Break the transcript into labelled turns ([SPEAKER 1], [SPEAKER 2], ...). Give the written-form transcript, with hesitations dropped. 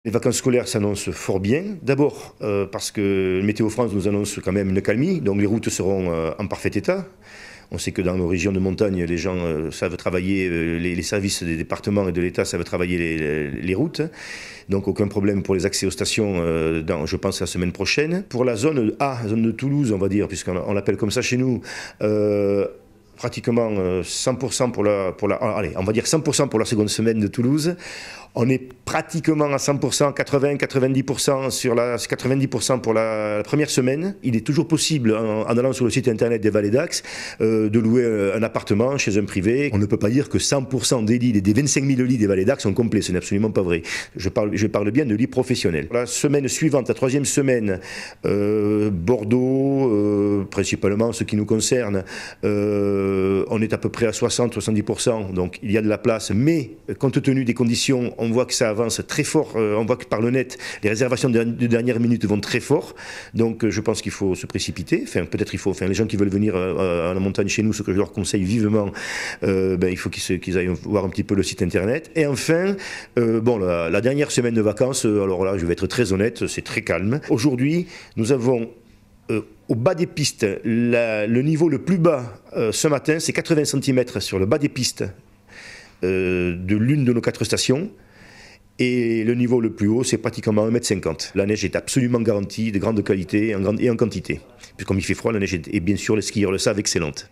[SPEAKER 1] Les vacances scolaires s'annoncent fort bien. D'abord parce que Météo France nous annonce quand même une accalmie, donc les routes seront en parfait état. On sait que dans nos régions de montagne, les gens savent travailler, les services des départements et de l'État savent travailler les routes. Donc aucun problème pour les accès aux stations, je pense, la semaine prochaine. Pour la zone A, zone de Toulouse, on va dire, puisqu'on l'appelle comme ça chez nous, pratiquement 100% allez, on va dire 100% pour la seconde semaine de Toulouse. On est pratiquement à 100%, 80-90% sur 90% pour la première semaine. Il est toujours possible, en allant sur le site internet des Vallées d'Axe, de louer un appartement chez un privé. On ne peut pas dire que 100% des lits, des 25 000 lits des Vallées d'Axe sont complets. Ce n'est absolument pas vrai. Je parle bien de lits professionnels. La semaine suivante, la troisième semaine, Bordeaux, principalement ce qui nous concerne, on est à peu près à 60-70%. Donc il y a de la place, mais compte tenu des conditions, on voit que ça avance très fort, on voit que par le net, les réservations de dernière minute vont très fort, donc je pense qu'il faut se précipiter, les gens qui veulent venir à la montagne chez nous, ce que je leur conseille vivement, il faut qu'ils aillent voir un petit peu le site internet. Et enfin, la dernière semaine de vacances, alors là je vais être très honnête, c'est très calme. Aujourd'hui, nous avons au bas des pistes, le niveau le plus bas ce matin, c'est 80 cm sur le bas des pistes de l'une de nos 4 stations. Et le niveau le plus haut, c'est pratiquement 1,50 m. La neige est absolument garantie, de grande qualité et en quantité. Puis comme il fait froid, la neige est, et bien sûr, les skieurs le savent, excellente.